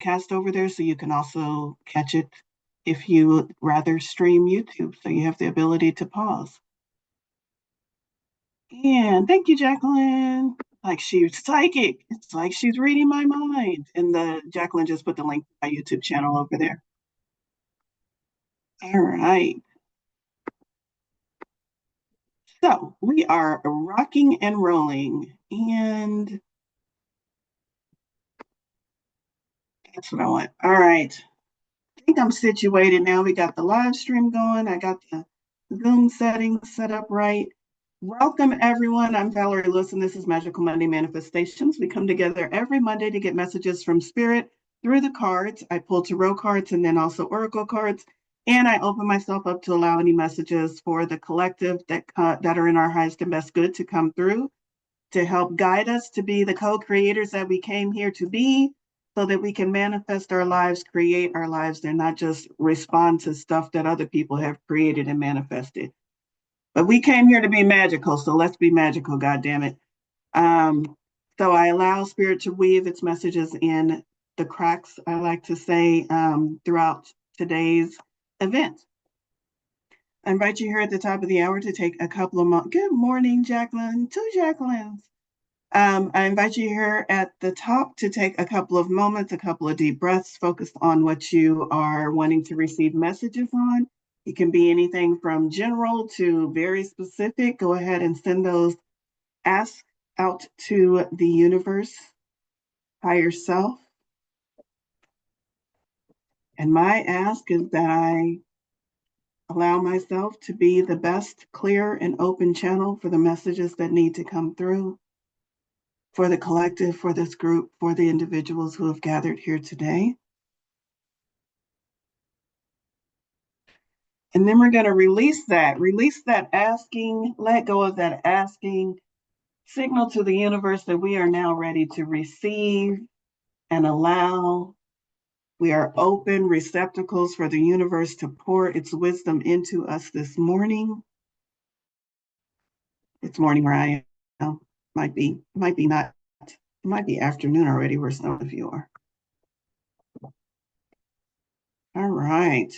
cast over there, so you can also catch it if you would rather stream YouTube. So you have the ability to pause. And thank you, Jacqueline. Like she's psychic. It's like she's reading my mind. And the Jacqueline just put the link to my YouTube channel over there. All right. So we are rocking and rolling. And that's what I want. All right. I think I'm situated now. We got the live stream going. I got the Zoom settings set up right. Welcome, everyone. I'm Valerie Lewis, and this is Magical Monday Manifestations. We come together every Monday to get messages from Spirit through the cards. I pull tarot cards and then also oracle cards, and I open myself up to allow any messages for the collective that are in our highest and best good to come through, to help guide us to be the co-creators that we came here to be, so that we can manifest our lives, create our lives, and not just respond to stuff that other people have created and manifested. But we came here to be magical, so let's be magical, goddammit. So I allow Spirit to weave its messages in the cracks, I like to say, throughout today's event. I invite you here at the top of the hour to take a couple of moments. Good morning, Jacqueline. Two Jacquelines. I invite you here at the top to take a couple of moments, a couple of deep breaths, focused on what you are wanting to receive messages on. It can be anything from general to very specific. Go ahead and send those asks out to the universe, higher self. And my ask is that I allow myself to be the best, clear, and open channel for the messages that need to come through, for the collective, for this group, for the individuals who have gathered here today. And then we're going to release that asking, let go of that asking, signal to the universe that we are now ready to receive and allow. We are open receptacles for the universe to pour its wisdom into us this morning. It's morning where I am. Might be not. It might be afternoon already where some of you are. All right.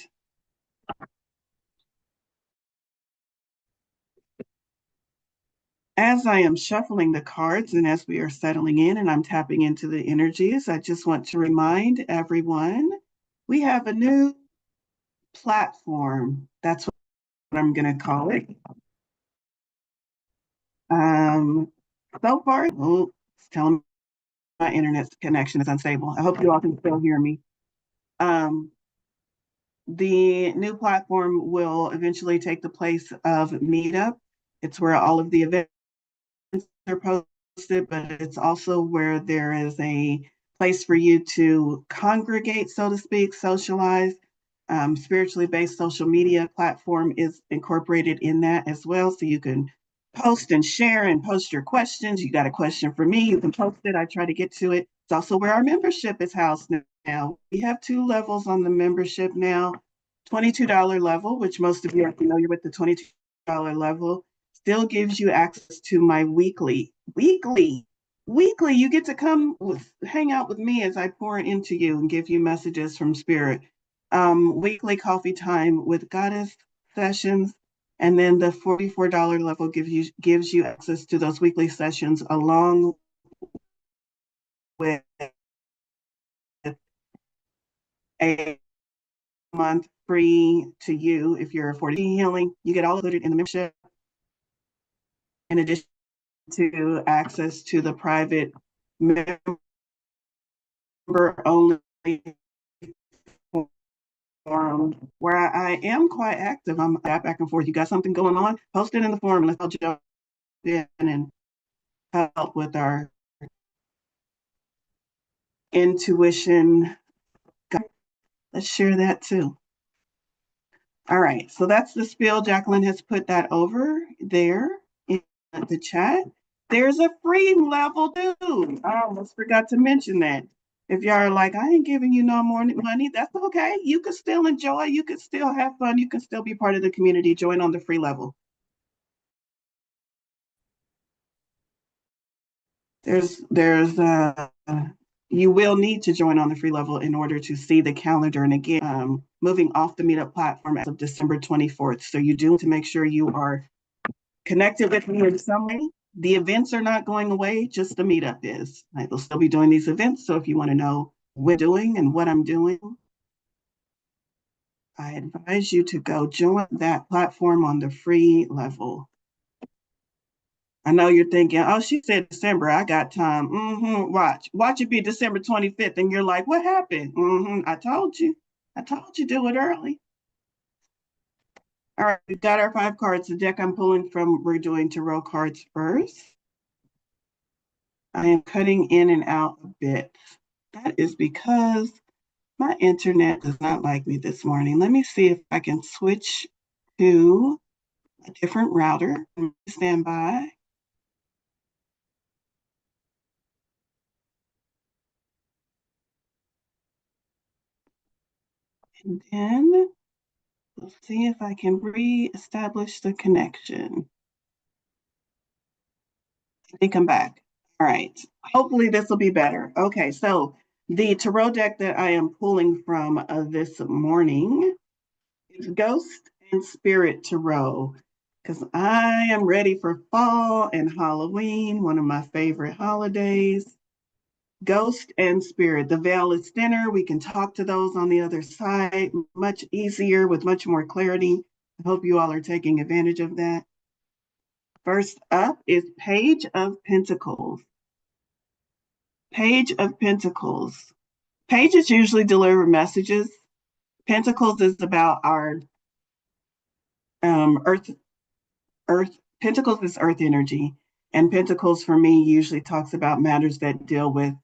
As I am shuffling the cards and as we are settling in and I'm tapping into the energies, I just want to remind everyone we have a new platform. That's what I'm going to call it. So far, it's telling me my internet connection is unstable. I hope you all can still hear me. The new platform will eventually take the place of Meetup. It's where all of the events are posted, but it's also where there is a place for you to congregate, so to speak, socialize. Spiritually based social media platform is incorporated in that as well. So you can post and share and post your questions. You got a question for me, you can post it. I try to get to it. It's also where our membership is housed now. We have 2 levels on the membership now. $22 level, which most of you are familiar with. The $22 level still gives you access to my weekly. You get to come hang out with me as I pour into you and give you messages from Spirit. Weekly coffee time with Goddess sessions. And then the $44 level gives you access to those weekly sessions along with a month free to you if you're a 40 healing. You get all included in the membership. In addition to access to the private member only forum where I am quite active. I'm back and forth. You got something going on? Post it in the forum and let's jump in and help with our intuition. Let's share that too. All right, so that's the spiel. Jacqueline has put that over there in the chat. There's a free level too. I almost forgot to mention that. If y'all are like, I ain't giving you no more money, that's okay. You can still enjoy, you can still have fun, you can still be part of the community. Join on the free level. There's you will need to join on the free level in order to see the calendar. And again, moving off the Meetup platform as of December 24th. So you do need to make sure you are connected with me in some way. The events are not going away, just the Meetup is. I will still be doing these events. So if you want to know what I'm doing and what I'm doing, I advise you to go join that platform on the free level. I know you're thinking, oh, she said December, I got time. Watch it be December 25th. And you're like, what happened? I told you do it early. All right, we've got our 5 cards. The deck I'm pulling from, we're doing tarot cards first. I am cutting in and out a bit. That is because my internet does not like me this morning. Let me see if I can switch to a different router. Stand by. And then we'll see if I can re-establish the connection. I think I'm back. All right. Hopefully this will be better. Okay, so the tarot deck that I am pulling from this morning is Ghost and Spirit Tarot, because I am ready for fall and Halloween, one of my favorite holidays. Ghost and Spirit. The veil is thinner. We can talk to those on the other side much easier with much more clarity. I hope you all are taking advantage of that. First up is Page of Pentacles. Page of Pentacles. Pages usually deliver messages. Pentacles is about our earth. Pentacles is earth energy, and Pentacles for me usually talks about matters that deal with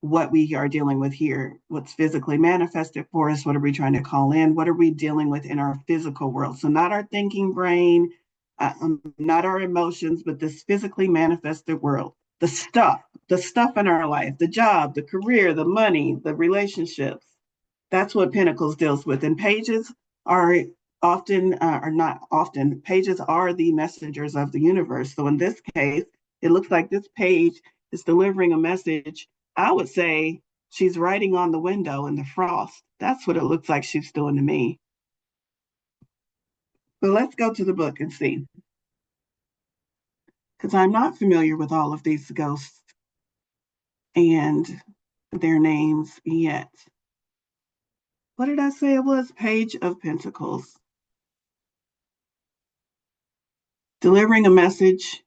what we are dealing with here, what's physically manifested for us, what are we trying to call in, what are we dealing with in our physical world. So not our thinking brain, not our emotions, but this physically manifested world, the stuff in our life, the job, the career, the money, the relationships. That's what Pentacles deals with. And pages are often, or not often, pages are the messengers of the universe. So in this case, it looks like this page is delivering a message. I would say she's writing on the window in the frost. That's what it looks like she's doing to me. But let's go to the book and see. Because I'm not familiar with all of these ghosts and their names yet. What did I say it was? Page of Pentacles. Delivering a message.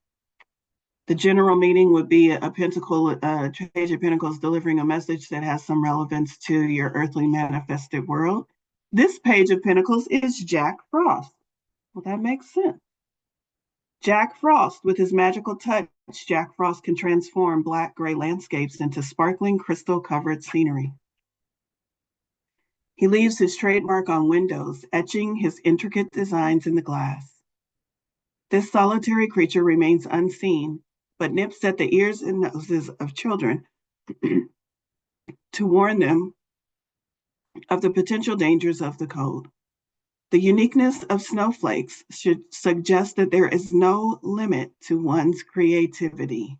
The general meaning would be a pentacle, Page of Pentacles delivering a message that has some relevance to your earthly manifested world. This Page of Pentacles is Jack Frost. Well, that makes sense. Jack Frost, with his magical touch, Jack Frost can transform black gray landscapes into sparkling crystal-covered scenery. He leaves his trademark on windows, etching his intricate designs in the glass. This solitary creature remains unseen, but nips at the ears and noses of children to warn them of the potential dangers of the cold. The uniqueness of snowflakes should suggest that there is no limit to one's creativity.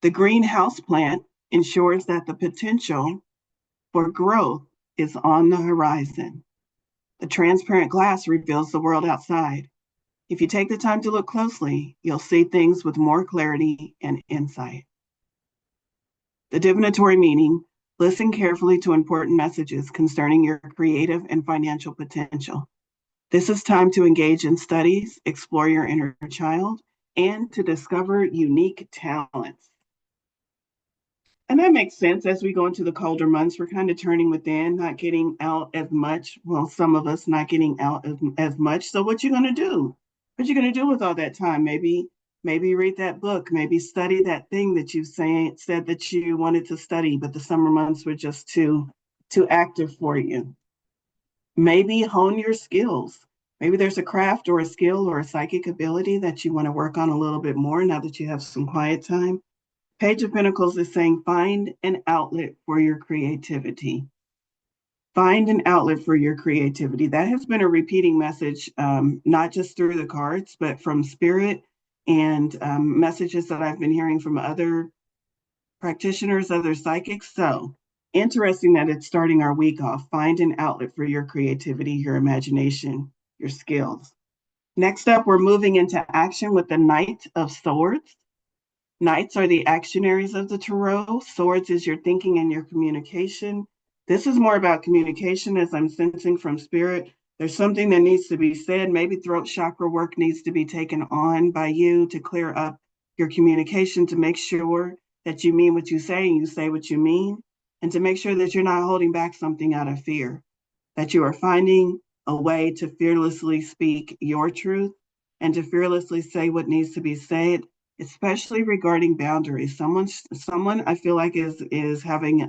The greenhouse plant ensures that the potential for growth is on the horizon. The transparent glass reveals the world outside. If you take the time to look closely, you'll see things with more clarity and insight. The divinatory meaning: listen carefully to important messages concerning your creative and financial potential. This is time to engage in studies, explore your inner child, and to discover unique talents. And that makes sense as we go into the colder months. We're kind of turning within, not getting out as much. Well, some of us not getting out as much. So what you going to do? What you going to do with all that time? Maybe read that book, maybe study that thing that you said that you wanted to study, but the summer months were just too active for you. Maybe hone your skills. Maybe there's a craft or a skill or a psychic ability that you want to work on a little bit more now that you have some quiet time. Page of Pentacles is saying find an outlet for your creativity. Find an outlet for your creativity. That has been a repeating message, not just through the cards, but from Spirit and messages that I've been hearing from other practitioners, other psychics. So interesting that it's starting our week off. Find an outlet for your creativity, your imagination, your skills. Next up, we're moving into action with the Knight of Swords. Knights are the actionaries of the tarot. Swords is your thinking and your communication. This is more about communication, as I'm sensing from spirit. There's something that needs to be said. Maybe throat chakra work needs to be taken on by you to clear up your communication, to make sure that you mean what you say and you say what you mean, and to make sure that you're not holding back something out of fear, that you are finding a way to fearlessly speak your truth and to fearlessly say what needs to be said, especially regarding boundaries. Someone I feel like is having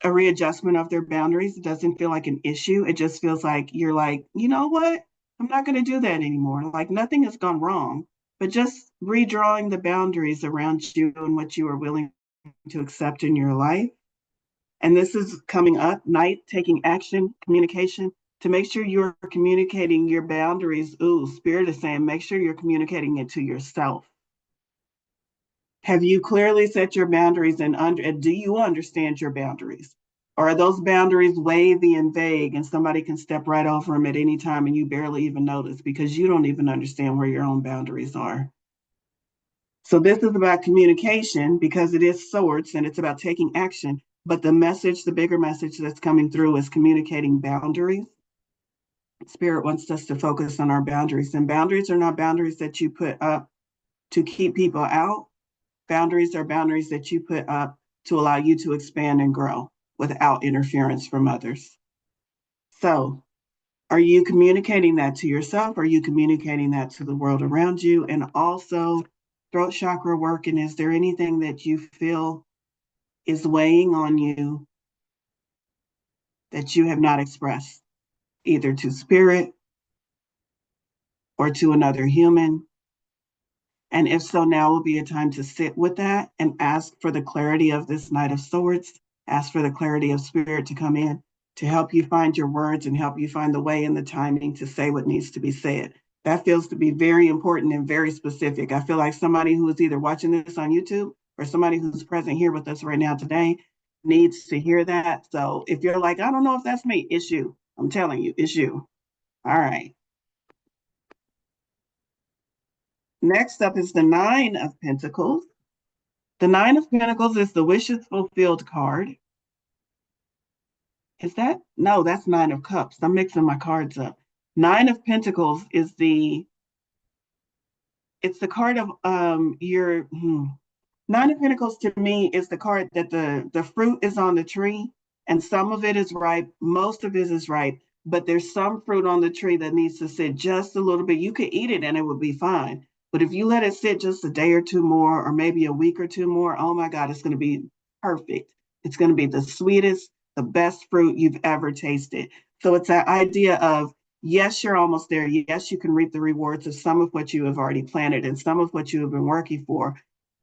a readjustment of their boundaries. It doesn't feel like an issue. It just feels like you're like, you know what? I'm not going to do that anymore. Like nothing has gone wrong, but just redrawing the boundaries around you and what you are willing to accept in your life. And this is coming up, Night, taking action, communication, to make sure you're communicating your boundaries. Ooh, Spirit is saying, make sure you're communicating it to yourself. Have you clearly set your boundaries and do you understand your boundaries? Or are those boundaries wavy and vague and somebody can step right over them at any time and you barely even notice because you don't even understand where your own boundaries are? So this is about communication because it is swords and it's about taking action. But the message, the bigger message that's coming through is communicating boundaries. Spirit wants us to focus on our boundaries. And boundaries are not boundaries that you put up to keep people out. Boundaries are boundaries that you put up to allow you to expand and grow without interference from others. So, are you communicating that to yourself? Are you communicating that to the world around you? And also, throat chakra work. And is there anything that you feel is weighing on you that you have not expressed, either to spirit or to another human? And if so, now will be a time to sit with that and ask for the clarity of this Knight of Swords, ask for the clarity of spirit to come in to help you find your words and help you find the way and the timing to say what needs to be said. That feels to be very important and very specific. I feel like somebody who is either watching this on YouTube or somebody who's present here with us right now today needs to hear that. So if you're like, I don't know if that's me, it's you. I'm telling you, it's you. All right. Next up is the Nine of Pentacles. The Nine of Pentacles is the wishes fulfilled card. Is that? No, that's Nine of Cups. I'm mixing my cards up. Nine of Pentacles is it's the card of your Nine of Pentacles to me is the card that the fruit is on the tree and some of it is ripe, most of it is ripe, but there's some fruit on the tree that needs to sit just a little bit. You could eat it and it would be fine. But if you let it sit just a day or two more, or maybe a week or two more, oh my God, it's going to be perfect. It's going to be the sweetest, the best fruit you've ever tasted. So it's that idea of, yes, you're almost there. Yes, you can reap the rewards of some of what you have already planted and some of what you have been working for,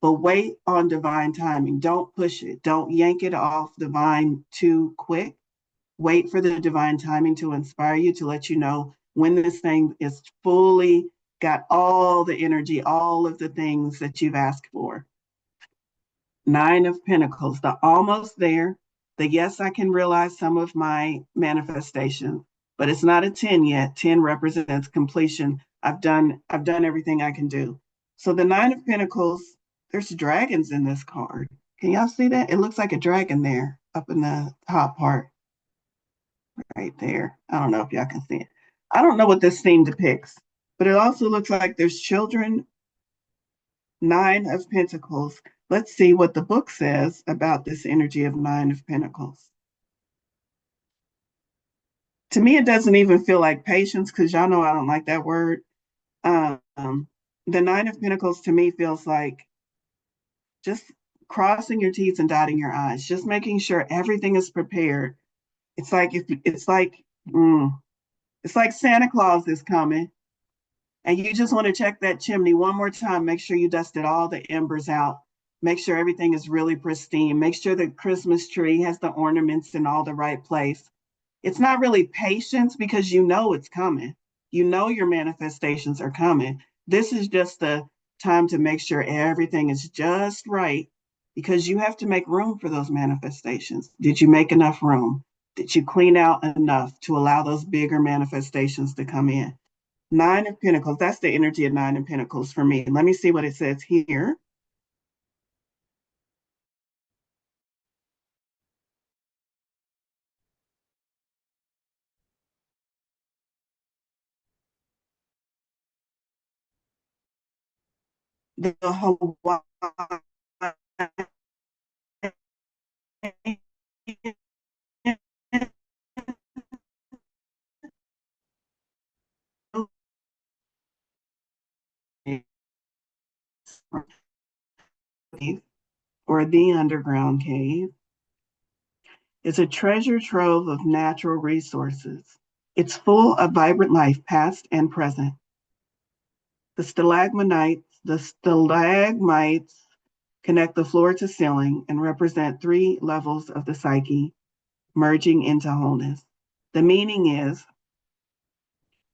but wait on divine timing. Don't push it. Don't yank it off the vine too quick. Wait for the divine timing to inspire you, to let you know when this thing is fully got all the energy, all of the things that you've asked for. Nine of Pentacles, the almost there, the yes, I can realize some of my manifestation, but it's not a 10 yet. 10 represents completion. I've done everything I can do. So the Nine of Pentacles, there's dragons in this card. Can y'all see that? It looks like a dragon there up in the top part right there. I don't know if y'all can see it. I don't know what this scene depicts, but it also looks like there's children. Nine of Pentacles. Let's see what the book says about this energy of Nine of Pentacles. To me, it doesn't even feel like patience because y'all know I don't like that word. The Nine of Pentacles to me feels like just crossing your T's and dotting your I's, just making sure everything is prepared. It's like if it's like Santa Claus is coming and you just want to check that chimney one more time, make sure you dusted all the embers out. Make sure everything is really pristine. Make sure the Christmas tree has the ornaments in all the right place. It's not really patience because you know it's coming. You know your manifestations are coming. This is just the time to make sure everything is just right because you have to make room for those manifestations. Did you make enough room? Did you clean out enough to allow those bigger manifestations to come in? Nine of Pentacles, that's the energy of Nine of Pentacles for me. Let me see what it says here. The Hawaii or the underground cave is a treasure trove of natural resources. It's full of vibrant life, past and present. The stalagmites connect the floor to ceiling and represent three levels of the psyche merging into wholeness. The meaning is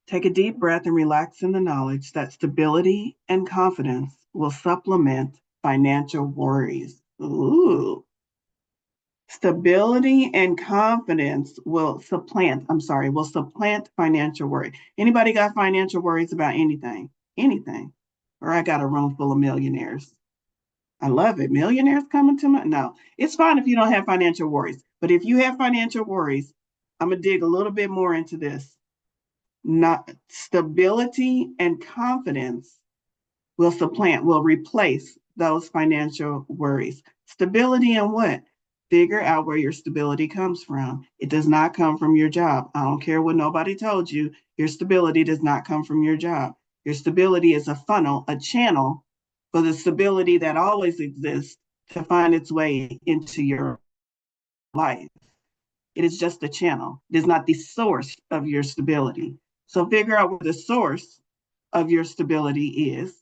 take a deep breath and relax in the knowledge that stability and confidence will supplement financial worries. Ooh. Stability and confidence will supplant financial worry. Anybody got financial worries about anything? Anything? Or I got a room full of millionaires. I love it. Millionaires coming to me? No, it's fine if you don't have financial worries. But if you have financial worries, I'm going to dig a little bit more into this. Not stability and confidence will replace those financial worries. Stability and what? Figure out where your stability comes from. It does not come from your job. I don't care what nobody told you. Your stability does not come from your job. Your stability is a funnel, a channel for the stability that always exists to find its way into your life. It is just a channel. It is not the source of your stability. So figure out where the source of your stability is.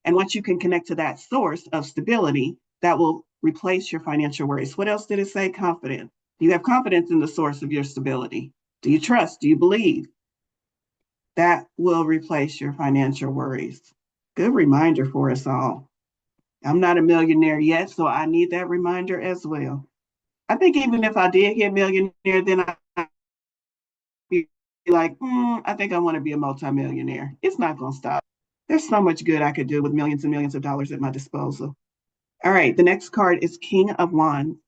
And once you can connect to that source of stability, that will replace your financial worries. What else did it say? Confidence. Do you have confidence in the source of your stability? Do you trust? Do you believe? That will replace your financial worries. Good reminder for us all. I'm not a millionaire yet, so I need that reminder as well. I think even if I did get millionaire, then I'd be like, I think I want to be a multimillionaire. It's not going to stop. There's so much good I could do with millions and millions of dollars at my disposal. All right, the next card is King of Wands.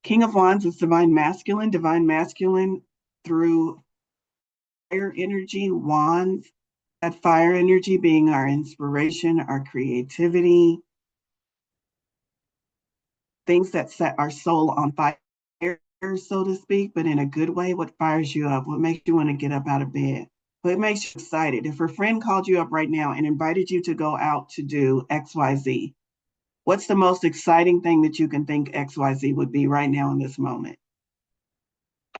King of Wands is divine masculine through fire energy, wands, that fire energy being our inspiration, our creativity, things that set our soul on fire, so to speak, but in a good way. What fires you up? What makes you want to get up out of bed? What makes you excited? If a friend called you up right now and invited you to go out to do XYZ, what's the most exciting thing that you can think XYZ would be right now in this moment?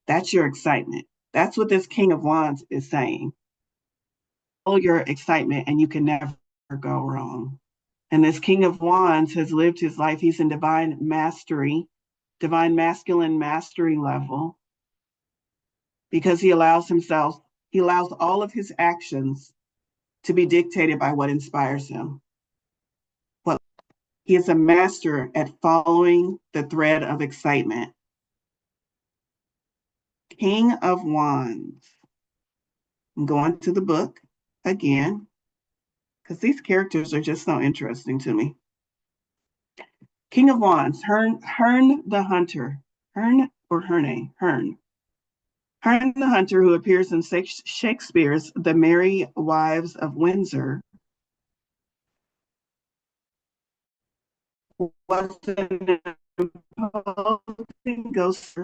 That's your excitement. That's what this King of Wands is saying. All your excitement, and you can never go wrong. And this King of Wands has lived his life. He's in divine mastery, divine masculine mastery level, because he allows all of his actions to be dictated by what inspires him. He is a master at following the thread of excitement. King of Wands. I'm going to the book again, because these characters are just so interesting to me. King of Wands, Herne the Hunter. Herne or Herne? Herne. Herne the Hunter, who appears in Shakespeare's The Merry Wives of Windsor, was an imposing ghost,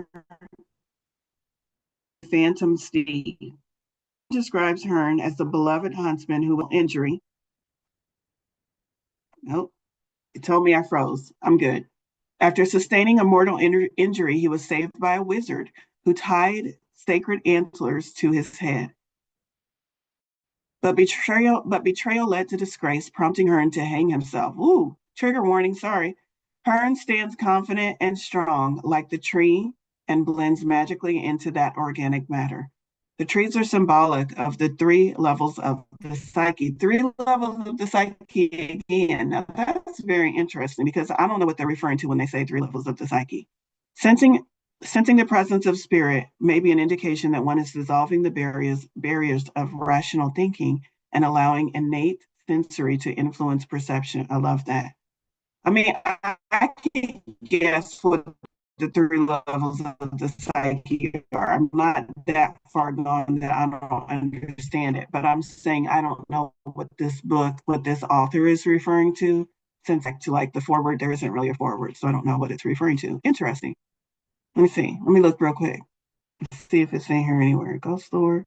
phantom steed. Describes Herne as the beloved huntsman who will injury. Nope, it told me I froze. I'm good. After sustaining a mortal injury, he was saved by a wizard who tied sacred antlers to his head. But betrayal led to disgrace, prompting Herne to hang himself. Ooh, trigger warning, sorry. Herne stands confident and strong like the tree and blends magically into that organic matter. The trees are symbolic of the three levels of the psyche. Three levels of the psyche again. Now that's very interesting because I don't know what they're referring to when they say three levels of the psyche. Sensing Sensing the presence of spirit may be an indication that one is dissolving the barriers of rational thinking and allowing innate sensory to influence perception. I love that. I mean, I can guess what the three levels of the psyche are. I'm not that far gone that I don't understand it, but I'm saying I don't know what this book, what this author is referring to. Since to like the forward, there isn't really a forward, so I don't know what it's referring to. Interesting. Let me see. Let me look real quick. Let's see if it's in here anywhere. Ghost stories.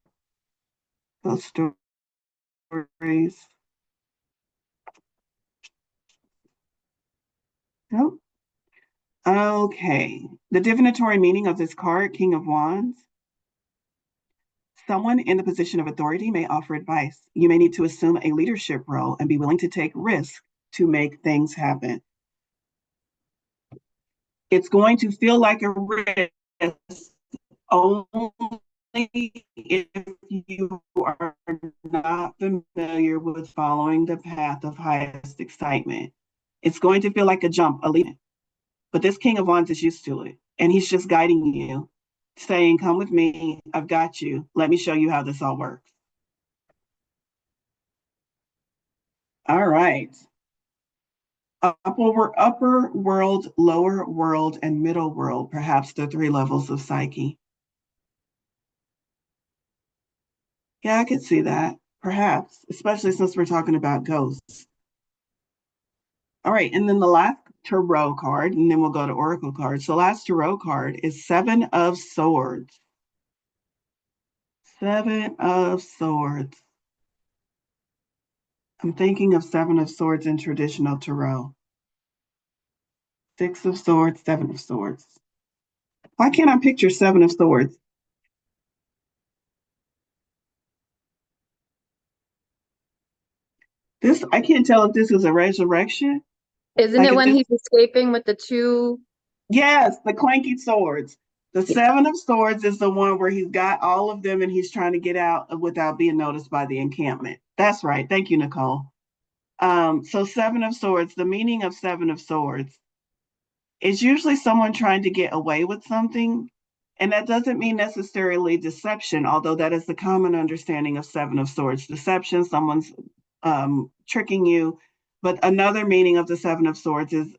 Nope. Okay. The divinatory meaning of this card, King of Wands. Someone in the position of authority may offer advice. You may need to assume a leadership role and be willing to take risks to make things happen. It's going to feel like a risk only if you are not familiar with following the path of highest excitement. It's going to feel like a jump, a leap. But this King of Wands is used to it. And he's just guiding you, saying, come with me. I've got you. Let me show you how this all works. All right. Upper world, lower world, and middle world, perhaps the three levels of psyche. Yeah, I could see that, perhaps, especially since we're talking about ghosts. All right, and then the last tarot card, and then we'll go to oracle cards. The last tarot card is Seven of Swords. Seven of Swords. I'm thinking of Seven of Swords in traditional tarot. Six of Swords, Seven of Swords. Why can't I picture Seven of Swords? This, I can't tell if this is a resurrection. Isn't Like it if when this, he's escaping with the two? yes, the clanky swords. The Yeah. Seven of Swords is the one where he's got all of them and he's trying to get out without being noticed by the encampment. That's right. Thank you, Nicole. So Seven of Swords, the meaning of Seven of Swords is usually someone trying to get away with something. And that doesn't mean necessarily deception, although that is the common understanding of Seven of Swords. Deception, someone's tricking you. But another meaning of the Seven of Swords is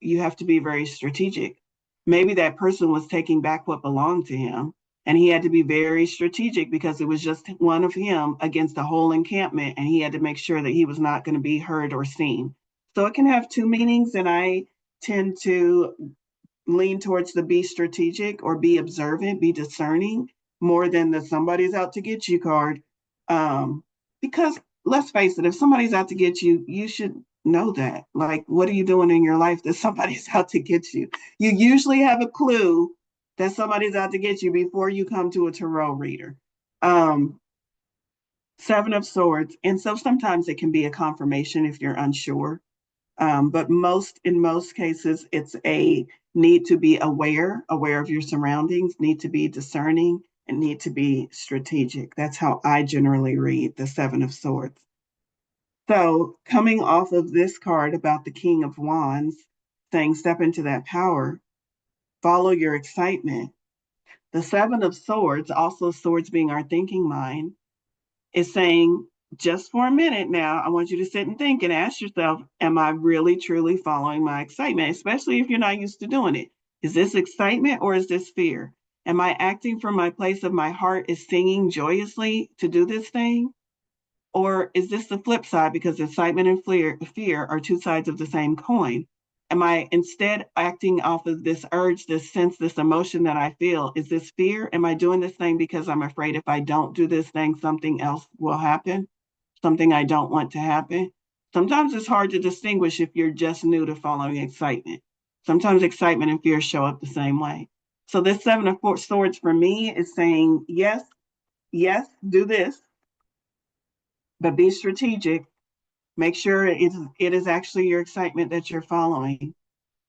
you have to be very strategic. Maybe that person was taking back what belonged to him, and he had to be very strategic because it was just one of him against the whole encampment, and he had to make sure that he was not going to be heard or seen. So it can have two meanings, and I tend to lean towards the be strategic or be observant, be discerning more than the somebody's out to get you card. Because let's face it, if somebody's out to get you, you should know that. Like, what are you doing in your life that somebody's out to get you? You usually have a clue that somebody's out to get you before you come to a tarot reader. Um, Seven of Swords. And so sometimes it can be a confirmation if you're unsure. But in most cases, it's a need to be aware of your surroundings, need to be discerning, and need to be strategic. That's how I generally read the Seven of Swords. So coming off of this card about the King of Wands, saying step into that power, follow your excitement. The Seven of Swords, also swords being our thinking mind, is saying, just for a minute now, I want you to sit and think and ask yourself, am I really truly following my excitement? Especially if you're not used to doing it. Is this excitement or is this fear? Am I acting from my place of my heart is singing joyously to do this thing? Or is this the flip side because excitement and fear are two sides of the same coin? Am I instead acting off of this urge, this sense, this emotion that I feel? Is this fear? Am I doing this thing because I'm afraid if I don't do this thing, something else will happen? Something I don't want to happen? Sometimes it's hard to distinguish if you're just new to following excitement. Sometimes excitement and fear show up the same way. So this Seven of Swords for me is saying, yes, yes, do this, but be strategic. Make sure it is actually your excitement that you're following.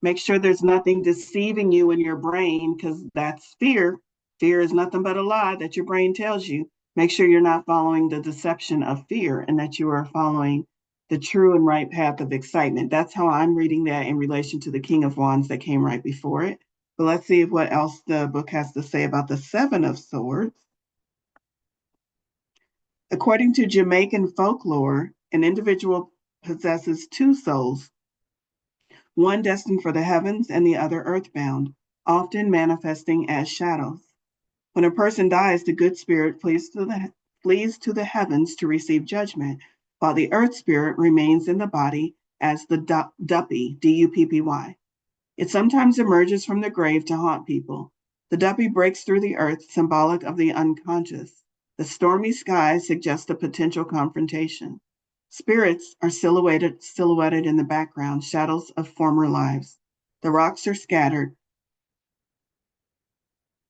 Make sure there's nothing deceiving you in your brain because that's fear. Fear is nothing but a lie that your brain tells you. Make sure you're not following the deception of fear and that you are following the true and right path of excitement. That's how I'm reading that in relation to the King of Wands that came right before it. But let's see what else the book has to say about the Seven of Swords. According to Jamaican folklore, an individual possesses two souls, one destined for the heavens and the other earthbound, often manifesting as shadows. When a person dies, the good spirit flees to the heavens to receive judgment, while the earth spirit remains in the body as the duppy, Duppy. It sometimes emerges from the grave to haunt people. The duppy breaks through the earth, symbolic of the unconscious. The stormy sky suggests a potential confrontation. Spirits are silhouetted in the background, shadows of former lives. The rocks are scattered,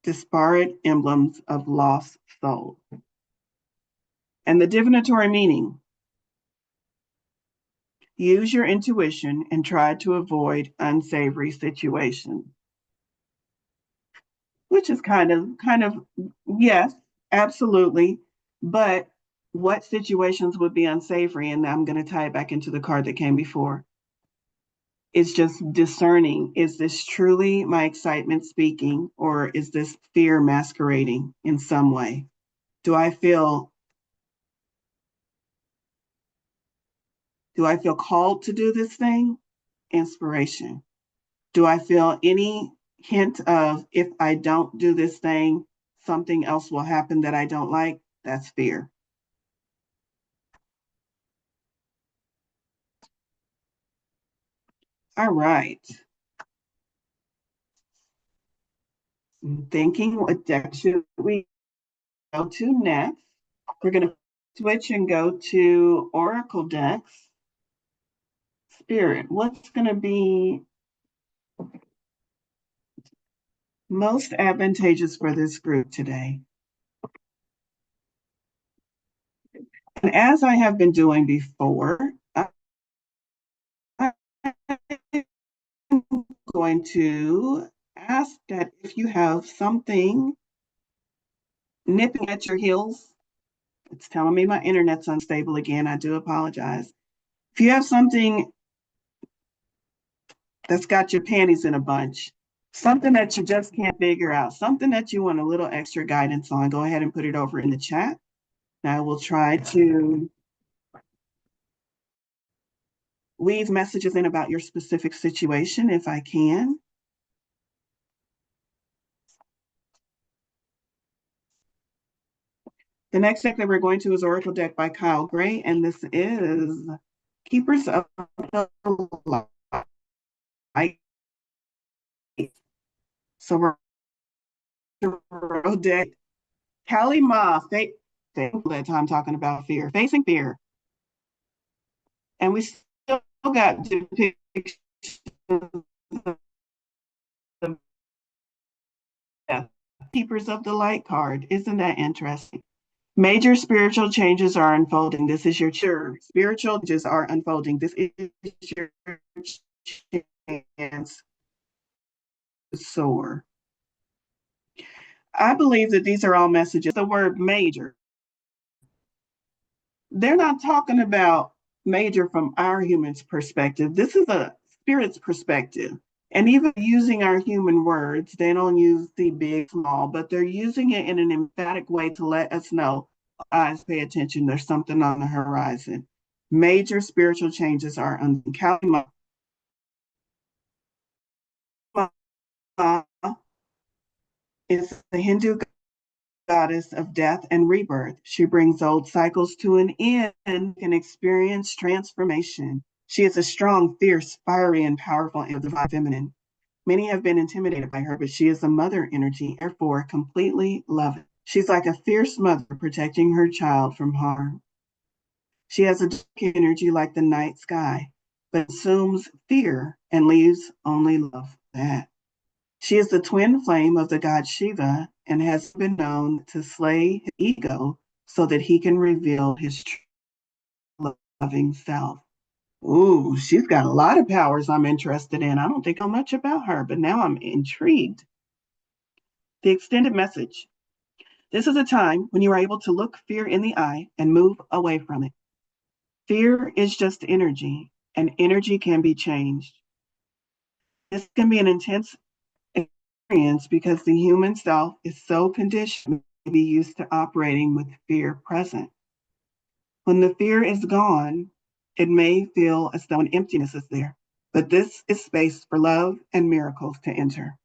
disparate emblems of lost souls. And the divinatory meaning: use your intuition and try to avoid unsavory situations, which is kind of, yes, absolutely. But what situations would be unsavory? And I'm going to tie it back into the card that came before. It's just discerning. Is this truly my excitement speaking, or is this fear masquerading in some way? Do I feel called to do this thing? Inspiration. Do I feel any hint of, if I don't do this thing, something else will happen that I don't like? That's fear. All right. I'm thinking, what deck should we go to next? We're going to switch and go to Oracle decks. Spirit, what's going to be most advantageous for this group today? And as I have been doing before, I'm going to ask that if you have something nipping at your heels, it's telling me my internet's unstable again. I do apologize. If you have something that's got your panties in a bunch, something that you just can't figure out, something that you want a little extra guidance on, go ahead and put it over in the chat. Now I will try to weave messages in about your specific situation if I can. The next deck that we're going to is Oracle deck by Kyle Gray, and this is Keepers of the Light. So we're deck Kali Ma, that time talking about fear, facing fear. And we still got depictions of the Keepers of the Light card. Isn't that interesting? Major spiritual changes are unfolding. This is your spiritual changes are unfolding. This is your chance to soar. I believe that these are all messages. The word major, they're not talking about major from our human's perspective. This is a spirit's perspective. And even using our human words, they don't use the big, small, but they're using it in an emphatic way to let us know, eyes, pay attention, there's something on the horizon. Major spiritual changes are uncountable. Is the Hindu goddess of death and rebirth. She brings old cycles to an end and can experience transformation. She is a strong, fierce, fiery, and powerful and divine feminine. Many have been intimidated by her, but she is a mother energy, therefore completely loving. She's like a fierce mother protecting her child from harm. She has a dark energy like the night sky, but assumes fear and leaves only love. That. She is the twin flame of the god Shiva and has been known to slay his ego so that he can reveal his true loving self. Ooh, she's got a lot of powers I'm interested in. I don't think I know much about her, but now I'm intrigued. The extended message. This is a time when you are able to look fear in the eye and move away from it. Fear is just energy, and energy can be changed. This can be an intense experience because the human self is so conditioned to be used to operating with fear present. When the fear is gone, it may feel as though an emptiness is there, but this is space for love and miracles to enter.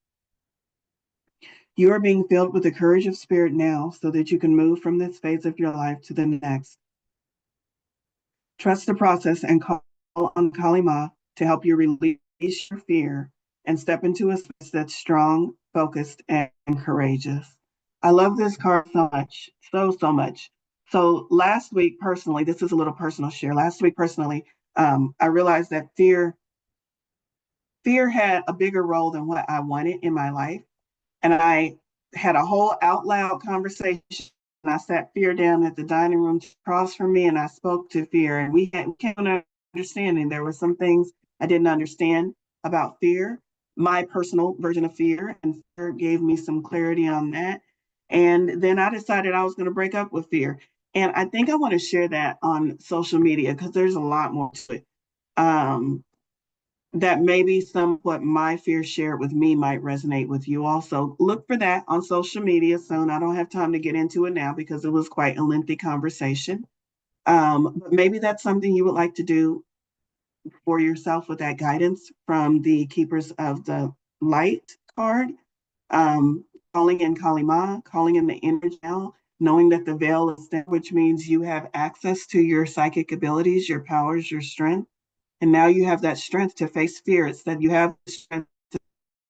You are being filled with the courage of spirit now so that you can move from this phase of your life to the next. Trust the process and call on Kali Ma to help you release your fear and step into a space that's strong, focused, and courageous. I love this card so much, so much. So last week, personally, this is a little personal share. Last week, personally, I realized that fear had a bigger role than what I wanted in my life. And I had a whole out loud conversation. I sat fear down at the dining room across from me and I spoke to fear. And we came to an understanding. There were some things I didn't understand about fear, my personal version of fear, and fear gave me some clarity on that. And then I decided I was going to break up with fear. And I think I want to share that on social media because there's a lot more to it. That maybe some what my fear shared with me might resonate with you also. Look for that on social media soon. I don't have time to get into it now because it was quite a lengthy conversation. But maybe that's something you would like to do for yourself with that guidance from the Keepers of the Light card. Um, Calling in Kali Ma, calling in the energy now, knowing that the veil is there, which means you have access to your psychic abilities, your powers, your strength. And now you have that strength to face fear. It's that you have the strength to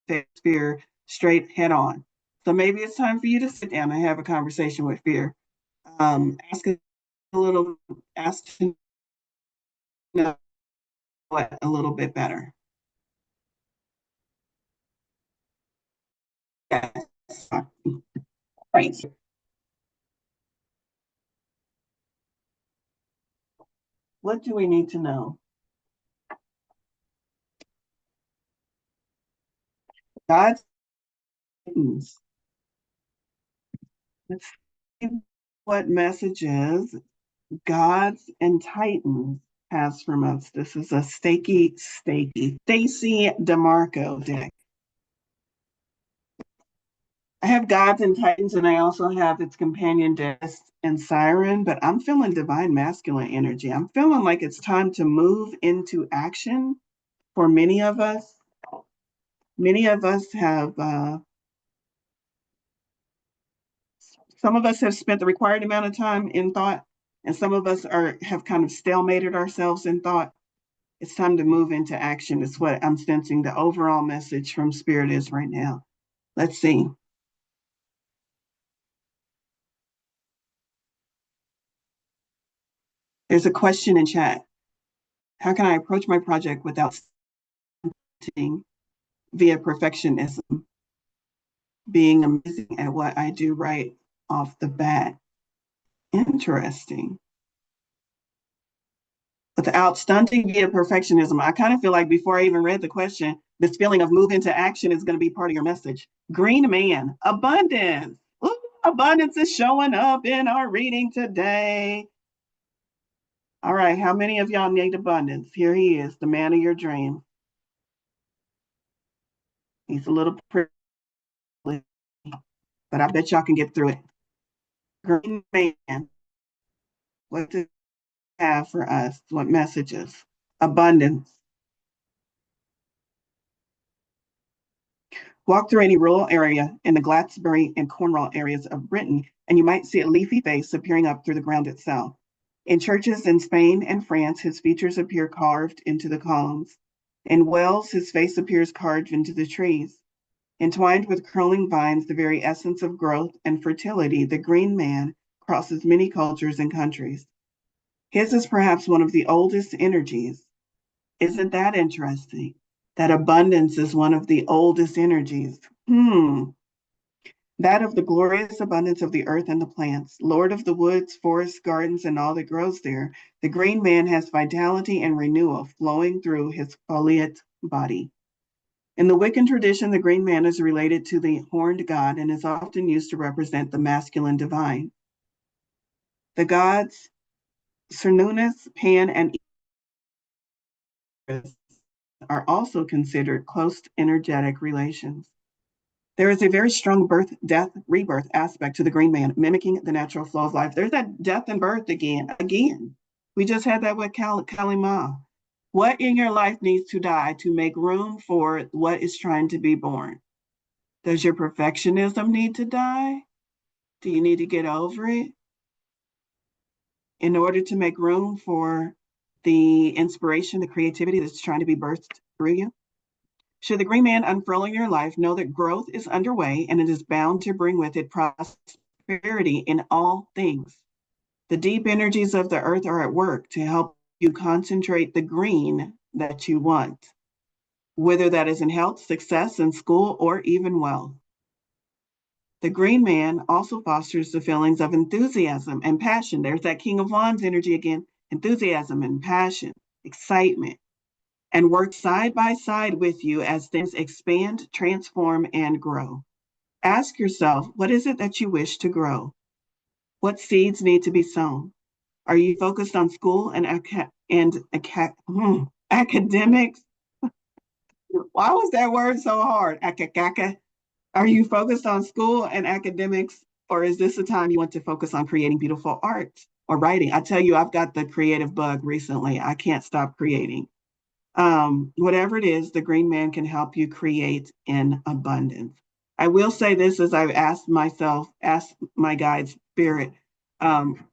face fear straight head on. So maybe it's time for you to sit down and have a conversation with fear. Ask it a little, ask to know it a little bit better. Yes. Right. What do we need to know? God's guidance. Let's see what messages Gods and Titans has from us. This is a Stacy DeMarco deck. I have Gods and Titans, and I also have its companion Death and Siren, but I'm feeling divine masculine energy. I'm feeling like it's time to move into action for many of us. Many of us have, some of us have spent the required amount of time in thought, and some of us have kind of stalemated ourselves in thought. It's time to move into action, is what I'm sensing the overall message from Spirit is right now. Let's see. There's a question in chat. How can I approach my project without stunting via perfectionism, being amazing at what I do right off the bat? Interesting. Without stunting via perfectionism, I kind of feel like before I even read the question, this feeling of move into action is going to be part of your message. Green man, abundance. Ooh, abundance is showing up in our reading today. All right, how many of y'all need abundance? Here he is, the man of your dream. He's a little prickly, but I bet y'all can get through it. Green man, what does he have for us? What messages? Abundance. Walk through any rural area in the Glatsbury and Cornwall areas of Britain, and you might see a leafy face appearing up through the ground itself. In churches in Spain and France, his features appear carved into the columns. In Wales, his face appears carved into the trees. Entwined with curling vines, the very essence of growth and fertility, the green man crosses many cultures and countries. His is perhaps one of the oldest energies. Isn't that interesting? That abundance is one of the oldest energies. That of the glorious abundance of the earth and the plants, Lord of the woods, forests, gardens, and all that grows there, the green man has vitality and renewal flowing through his foliate body. In the Wiccan tradition, the green man is related to the horned god and is often used to represent the masculine divine. The gods Cernunnos, Pan, and Eris are also considered close energetic relations. There is a very strong birth, death, rebirth aspect to the green man, mimicking the natural flow of life. There's that death and birth again. We just had that with Kalima. What in your life needs to die to make room for what is trying to be born? Does your perfectionism need to die? Do you need to get over it in order to make room for the inspiration, the creativity that's trying to be birthed through you? Should the green man unfurling your life, know that growth is underway and it is bound to bring with it prosperity in all things. The deep energies of the earth are at work to help you concentrate the green that you want, whether that is in health, success in school, or even wealth. The green man also fosters the feelings of enthusiasm and passion. There's that King of Wands energy again, enthusiasm and passion, excitement, and work side by side with you as things expand, transform, and grow. Ask yourself, what is it that you wish to grow? What seeds need to be sown? Are you focused on school and academics? Why was that word so hard? Are you focused on school and academics, or is this a time you want to focus on creating beautiful art or writing? I tell you, I've got the creative bug recently. I can't stop creating. Whatever it is, the green man can help you create in abundance. I will say this as I've asked my guide spirit,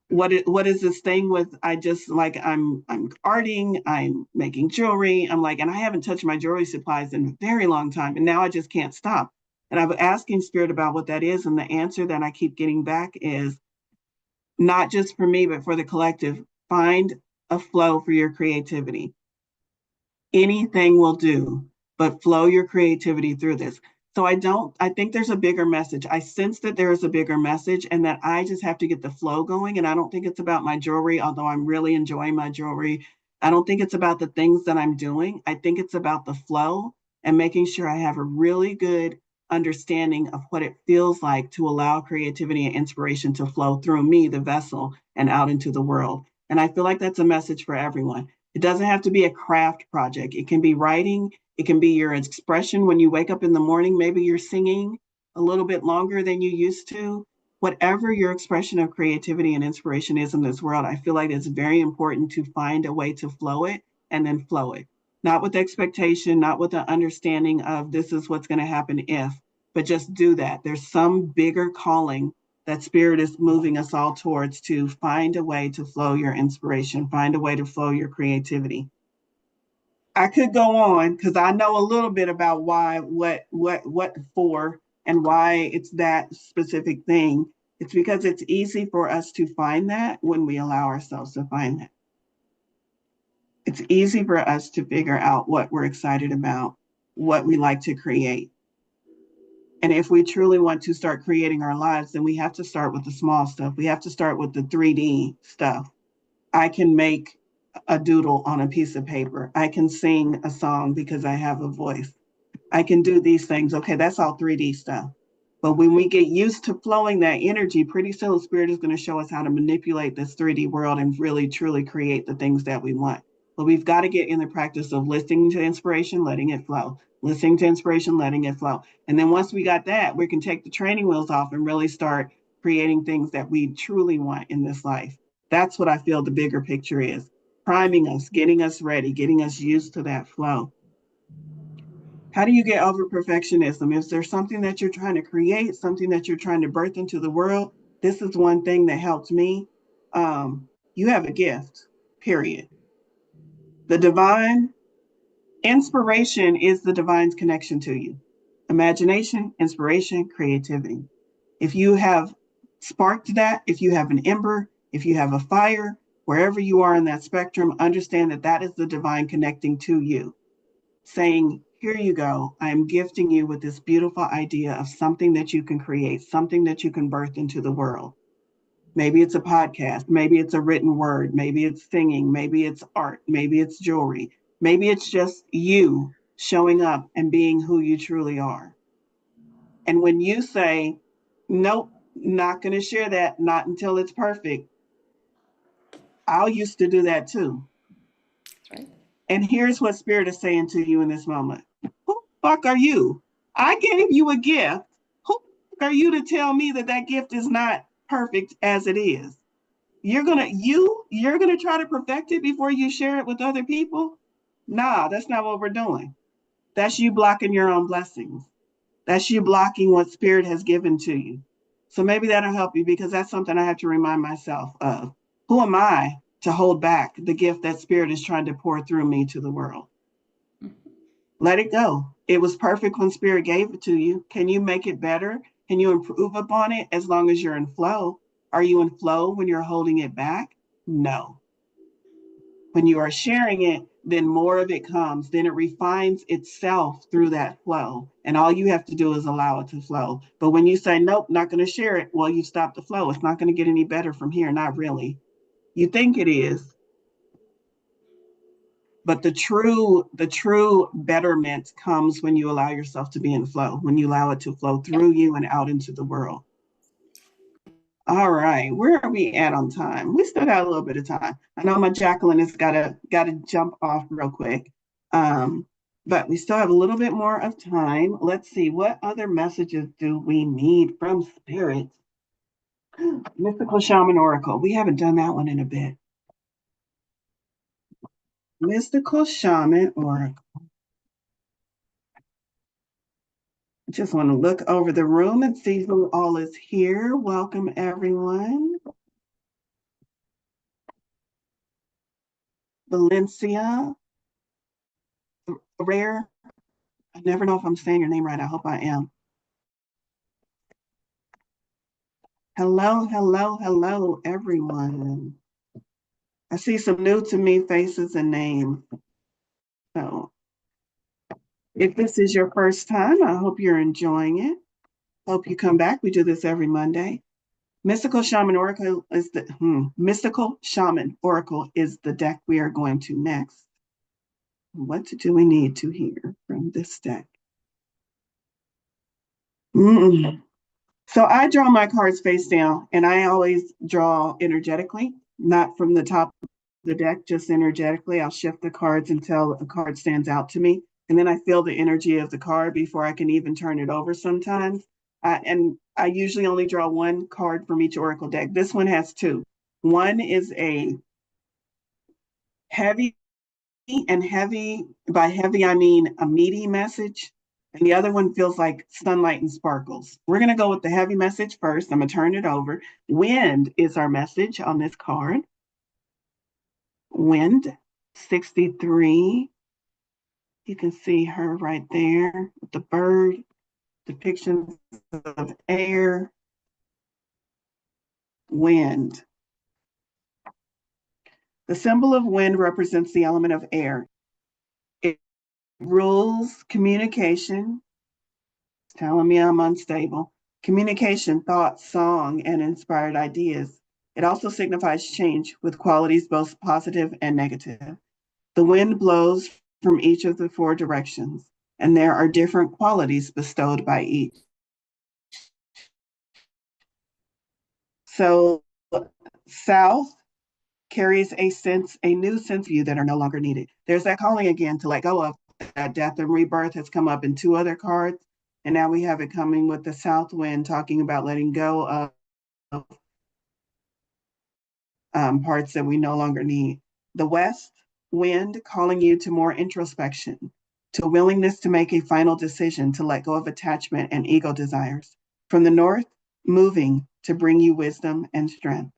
what is this thing with, I just like, I'm arting, I'm making jewelry. I'm like, and I haven't touched my jewelry supplies in a very long time. And now I just can't stop. And I'm asking spirit about what that is. And the answer that I keep getting back is not just for me, but for the collective. Find a flow for your creativity. Anything will do, but flow your creativity through this. So I think there's a bigger message. I sense that there is a bigger message and that I just have to get the flow going. And I don't think it's about my jewelry, although I'm really enjoying my jewelry. I don't think it's about the things that I'm doing. I think it's about the flow and making sure I have a really good understanding of what it feels like to allow creativity and inspiration to flow through me, the vessel, and out into the world. And I feel like that's a message for everyone. It doesn't have to be a craft project. It can be writing. It can be your expression when you wake up in the morning. Maybe you're singing a little bit longer than you used to. Whatever your expression of creativity and inspiration is in this world, I feel like it's very important to find a way to flow it and then flow it. Not with expectation, not with the understanding of this is what's going to happen if, but just do that. There's some bigger calling that spirit is moving us all towards, to find a way to flow your inspiration, find a way to flow your creativity. I could go on because I know a little bit about why, what for, and why it's that specific thing. It's because it's easy for us to find that when we allow ourselves to find that. It's easy for us to figure out what we're excited about, what we like to create. And if we truly want to start creating our lives, then we have to start with the small stuff. We have to start with the 3D stuff. I can make a doodle on a piece of paper. I can sing a song because I have a voice. I can do these things. Okay, that's all 3D stuff. But when we get used to flowing that energy, pretty soon Spirit is going to show us how to manipulate this 3D world and really, truly create the things that we want. But we've got to get in the practice of listening to inspiration, letting it flow, listening to inspiration, letting it flow. And then once we got that, we can take the training wheels off and really start creating things that we truly want in this life. That's what I feel the bigger picture is. Priming us, getting us ready, getting us used to that flow. How do you get over perfectionism? Is there something that you're trying to create, something that you're trying to birth into the world? This is one thing that helped me. You have a gift, period. The divine inspiration is the divine's connection to you. Imagination, inspiration, creativity. If you have sparked that, if you have an ember, if you have a fire, wherever you are in that spectrum, understand that that is the divine connecting to you, saying, here you go. I am gifting you with this beautiful idea of something that you can create, something that you can birth into the world. Maybe it's a podcast, maybe it's a written word, maybe it's singing, maybe it's art, maybe it's jewelry, maybe it's just you showing up and being who you truly are. And when you say, nope, not going to share that, not until it's perfect, I used to do that too. That's right. And here's what Spirit is saying to you in this moment. Who the fuck are you? I gave you a gift. Who the fuck are you to tell me that that gift is not perfect as it is? You're gonna try to perfect it before you share it with other people? Nah, that's not what we're doing. That's you blocking your own blessings. That's you blocking what Spirit has given to you. So maybe that'll help you, because that's something I have to remind myself of. Who am I to hold back the gift that Spirit is trying to pour through me to the world? Let it go. It was perfect when Spirit gave it to you. Can you make it better? Can you improve upon it as long as you're in flow? Are you in flow when you're holding it back? No. When you are sharing it, then more of it comes. Then it refines itself through that flow. And all you have to do is allow it to flow. But when you say, nope, not going to share it, well, you stop the flow. It's not going to get any better from here. Not really. You think it is, but the true betterment comes when you allow yourself to be in flow, when you allow it to flow through you and out into the world. All right, where are we at on time? We still got a little bit of time. I know my Jacqueline has got to jump off real quick, um, but we still have a little bit more of time. Let's see, what other messages do we need from Spirit? Mystical Shaman Oracle. We haven't done that one in a bit. Mystical Shaman Oracle. Just want to look over the room and see who all is here. Welcome, everyone. Valencia, Rare. I never know if I'm saying your name right. I hope I am. Hello, hello, hello, everyone. I see some new to me faces and names. So if this is your first time, I hope you're enjoying it. Hope you come back. We do this every Monday. Mystical Shaman Oracle is Mystical Shaman Oracle is the deck we are going to next. What do we need to hear from this deck? So I draw my cards face down, and I always draw energetically, not from the top of the deck, just energetically. I'll shift the cards until a card stands out to me, and then I feel the energy of the card before I can even turn it over sometimes. And I usually only draw one card from each oracle deck. This one has two. One is a heavy, and heavy, by heavy, I mean a meaty message. And the other one feels like sunlight and sparkles. We're going to go with the heavy message first. I'm going to turn it over. Wind is our message on this card. Wind, 63. You can see her right there with the bird, depictions of air, wind. The symbol of wind represents the element of air. It rules communication, telling me I'm unstable. Communication, thought, song, and inspired ideas. It also signifies change with qualities both positive and negative. The wind blows from each of the four directions, and there are different qualities bestowed by each. So, south carries a new sense of you that are no longer needed. There's that calling again to let go of. That death and rebirth has come up in two other cards. And now we have it coming with the south wind, talking about letting go of parts that we no longer need. The west wind calling you to more introspection, to willingness to make a final decision, to let go of attachment and ego desires. From the north, moving to bring you wisdom and strength.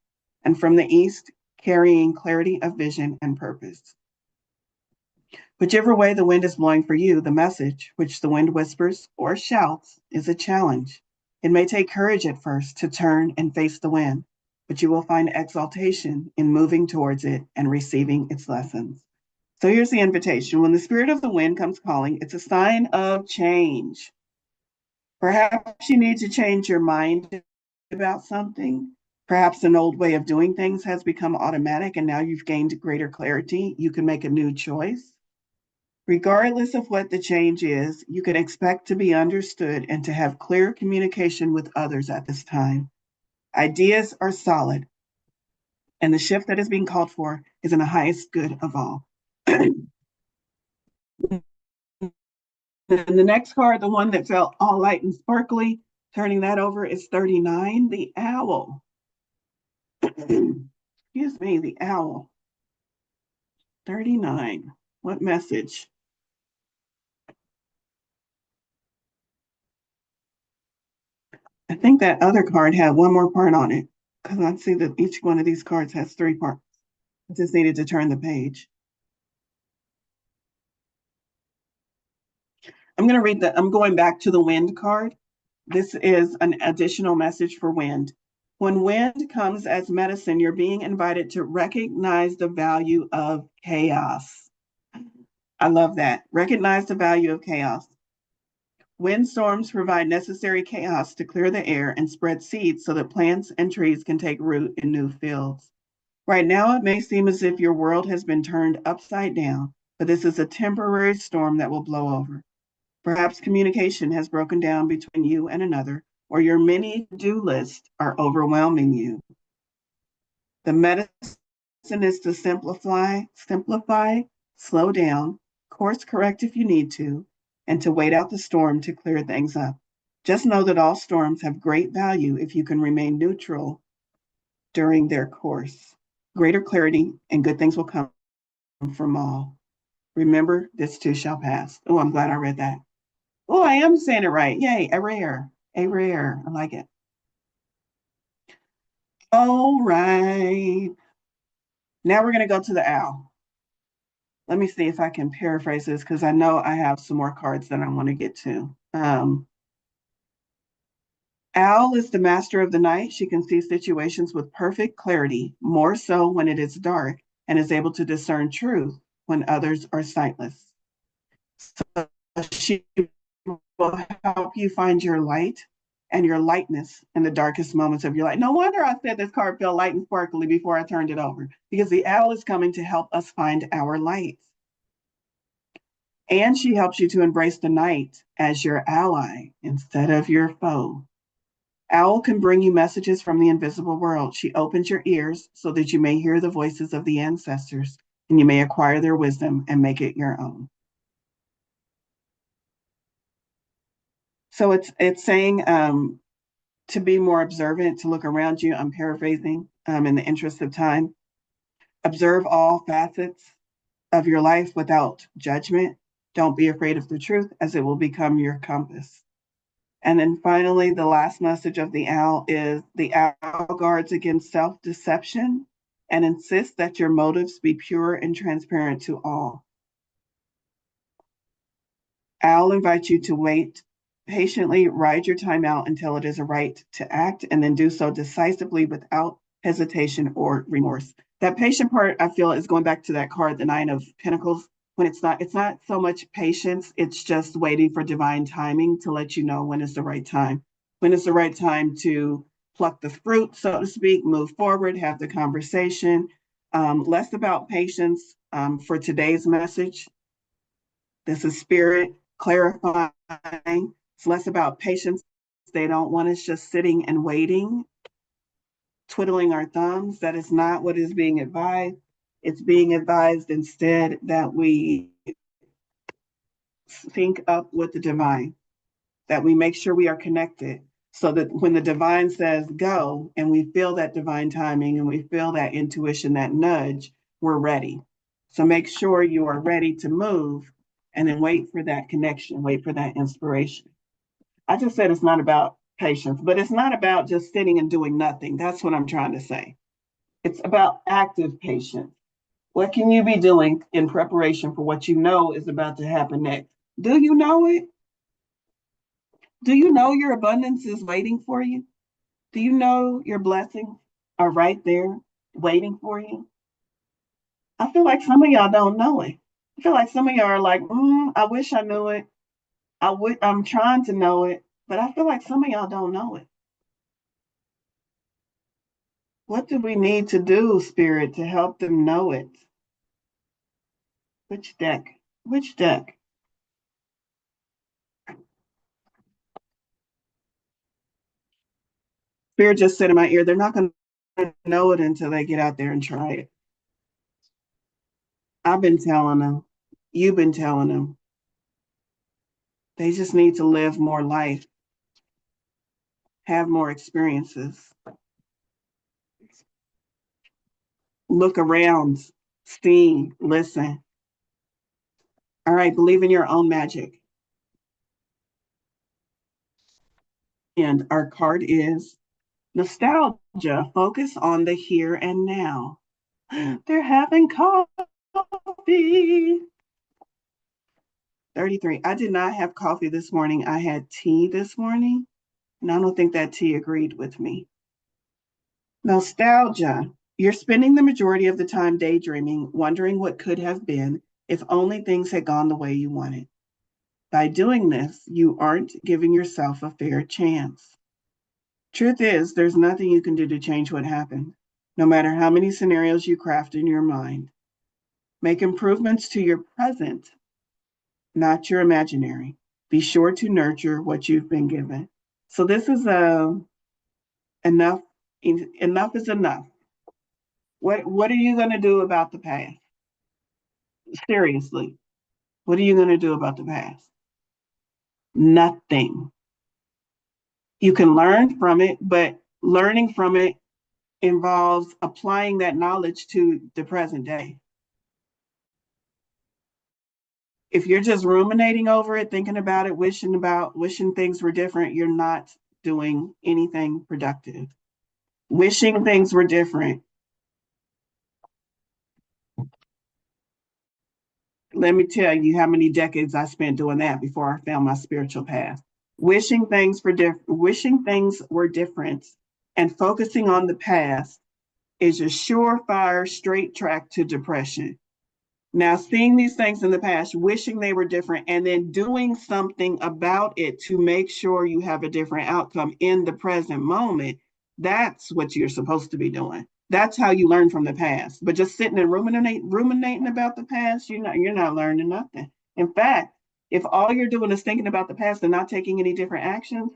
And from the east, carrying clarity of vision and purpose. Whichever way the wind is blowing for you, the message, which the wind whispers or shouts, is a challenge. It may take courage at first to turn and face the wind, but you will find exaltation in moving towards it and receiving its lessons. So here's the invitation. When the spirit of the wind comes calling, it's a sign of change. Perhaps you need to change your mind about something. Perhaps an old way of doing things has become automatic and now you've gained greater clarity. You can make a new choice. Regardless of what the change is, you can expect to be understood and to have clear communication with others at this time. Ideas are solid, and the shift that is being called for is in the highest good of all. And the next card, the one that felt all light and sparkly, turning that over is 39, the owl. Excuse me, the owl. 39. What message? I think that other card had one more part on it because I see that each one of these cards has 3 parts. I just needed to turn the page. I'm going back to the wind card. This is an additional message for wind. When wind comes as medicine, you're being invited to recognize the value of chaos. I love that. Recognize the value of chaos. Windstorms provide necessary chaos to clear the air and spread seeds so that plants and trees can take root in new fields. Right now, it may seem as if your world has been turned upside down, but this is a temporary storm that will blow over. Perhaps communication has broken down between you and another, or your many to-do lists are overwhelming you. The medicine is to simplify, slow down, course correct if you need to, and to wait out the storm to clear things up. Just know that all storms have great value if you can remain neutral during their course. Greater clarity and good things will come from all. Remember, this too shall pass. Oh, I'm glad I read that. Oh, I am saying it right. Yay, a rare. A rare. I like it. All right. Now we're going to go to the owl. Let me see if I can paraphrase this because I know I have some more cards that I want to get to. Owl is the master of the night. She can see situations with perfect clarity, more so when it is dark, and is able to discern truth when others are sightless. So she will help you find your light and your lightness in the darkest moments of your life. No wonder I said this card felt light and sparkly before I turned it over, because the owl is coming to help us find our light. And she helps you to embrace the night as your ally instead of your foe. Owl can bring you messages from the invisible world. She opens your ears so that you may hear the voices of the ancestors and you may acquire their wisdom and make it your own. So it's saying to be more observant, to look around you. I'm paraphrasing in the interest of time. Observe all facets of your life without judgment. Don't be afraid of the truth, as it will become your compass. And then finally, the last message of the owl is the owl guards against self-deception and insists that your motives be pure and transparent to all. Owl invites you to wait patiently, ride your time out until it is a right to act, and then do so decisively without hesitation or remorse. That patient part, I feel, is going back to that card, the Nine of Pentacles, when it's not so much patience, it's just waiting for divine timing to let you know when is the right time. When is the right time to pluck the fruit, so to speak, move forward, have the conversation. Less about patience for today's message. This is spirit clarifying. It's less about patience. They don't want us just sitting and waiting, twiddling our thumbs. That is not what is being advised. It's being advised instead that we sync up with the divine, that we make sure we are connected so that when the divine says go and we feel that divine timing and we feel that intuition, that nudge, we're ready. So make sure you are ready to move and then wait for that connection, wait for that inspiration. I just said it's not about patience, but it's not about just sitting and doing nothing. That's what I'm trying to say. It's about active patience. What can you be doing in preparation for what you know is about to happen next? Do you know it? Do you know your abundance is waiting for you? Do you know your blessings are right there waiting for you? I feel like some of y'all don't know it. I feel like some of y'all are like, I wish I knew it. I'm trying to know it, but I feel like some of y'all don't know it. What do we need to do, Spirit, to help them know it? Which deck? Which deck? Spirit just said in my ear, they're not going to know it until they get out there and try it. I've been telling them. You've been telling them. They just need to live more life, have more experiences, look around, see, listen. All right, believe in your own magic. And our card is nostalgia. Focus on the here and now. They're having coffee. 33. I did not have coffee this morning. I had tea this morning, and I don't think that tea agreed with me. Nostalgia. You're spending the majority of the time daydreaming, wondering what could have been if only things had gone the way you wanted. By doing this, you aren't giving yourself a fair chance. Truth is, there's nothing you can do to change what happened, no matter how many scenarios you craft in your mind. Make improvements to your present, not your imaginary. Be sure to nurture what you've been given. So this is enough. Enough is enough. What are you going to do about the past? Seriously, what are you going to do about the past? Nothing. You can learn from it, but learning from it involves applying that knowledge to the present day. If you're just ruminating over it, thinking about it, wishing things were different, you're not doing anything productive. Wishing things were different. Let me tell you how many decades I spent doing that before I found my spiritual path. Wishing things were different and focusing on the past is a surefire straight track to depression. Now, seeing these things in the past, wishing they were different, and then doing something about it to make sure you have a different outcome in the present moment, that's what you're supposed to be doing. That's how you learn from the past. But just sitting and ruminating about the past, you're not learning nothing. In fact, if all you're doing is thinking about the past and not taking any different actions,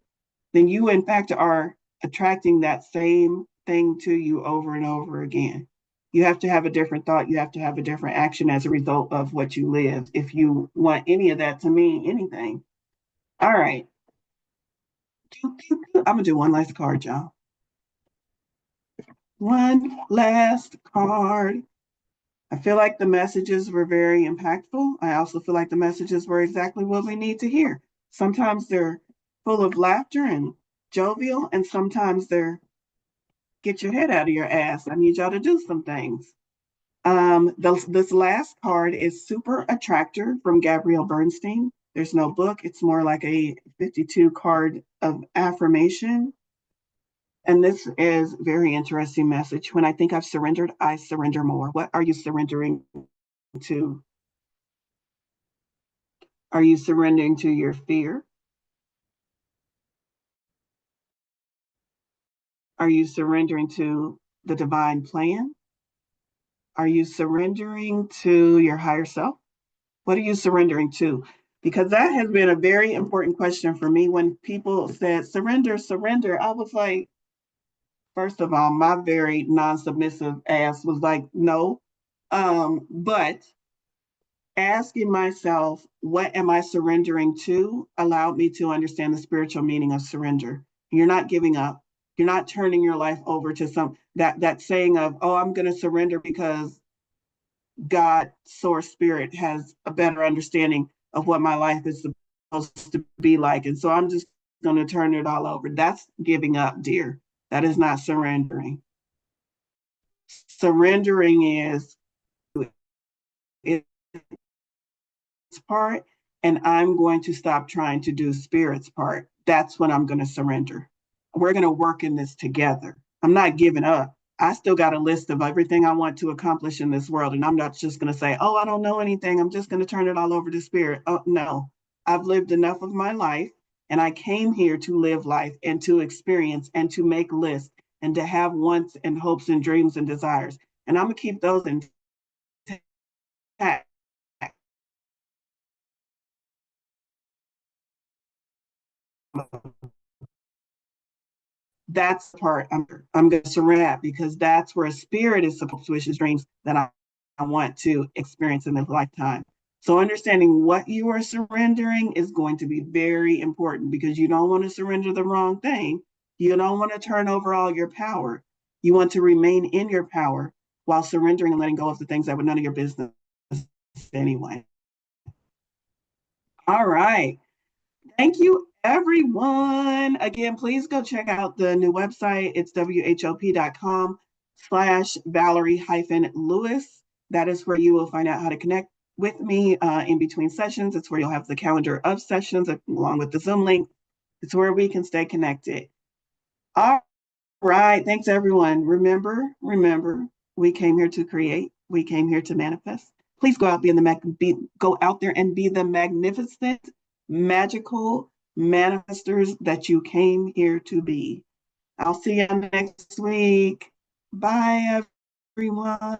then you in fact are attracting that same thing to you over and over again. You have to have a different thought. You have to have a different action as a result of what you live if you want any of that to mean anything. All right. I'm going to do one last card, y'all. One last card. I feel like the messages were very impactful. I also feel like the messages were exactly what we need to hear. Sometimes they're full of laughter and jovial, and sometimes they're get your head out of your ass. I need y'all to do some things. This last card is Super Attractor from Gabrielle Bernstein. There's no book. It's more like a 52 card of affirmation. And this is very interesting message. When I think I've surrendered, I surrender more. What are you surrendering to? Are you surrendering to your fear? Are you surrendering to the divine plan? Are you surrendering to your higher self? What are you surrendering to? Because that has been a very important question for me. When people said surrender, surrender, I was like, first of all, my very non-submissive ass was like, no. But asking myself, what am I surrendering to, allowed me to understand the spiritual meaning of surrender. You're not giving up. You're not turning your life over to that saying of, oh, I'm going to surrender because God, source spirit, has a better understanding of what my life is supposed to be like. And so I'm just going to turn it all over. That's giving up, dear. That is not surrendering. Surrendering is its part, and I'm going to stop trying to do spirit's part. That's when I'm going to surrender. We're going to work in this together. I'm not giving up. I still got a list of everything I want to accomplish in this world. And I'm not just going to say, oh, I don't know anything. I'm just going to turn it all over to spirit. Oh, no, I've lived enough of my life. And I came here to live life and to experience and to make lists and to have wants and hopes and dreams and desires. And I'm going to keep those intact. That's the part I'm going to surrender that, because that's where a spirit is supposed to wish his dreams that I want to experience in this lifetime. So understanding what you are surrendering is going to be very important, because you don't want to surrender the wrong thing. You don't want to turn over all your power. You want to remain in your power while surrendering and letting go of the things that were none of your business anyway. All right. Thank you, everyone. Again, please go check out the new website. It's whop.com/Valerie-Lewis. That is where you will find out how to connect with me in between sessions. It's where you'll have the calendar of sessions along with the Zoom link. It's where we can stay connected. All right. Thanks, everyone. Remember, we came here to create. We came here to manifest. Please go out, go out there and be the magnificent, magical manifestors that you came here to be. I'll see you next week. Bye, everyone.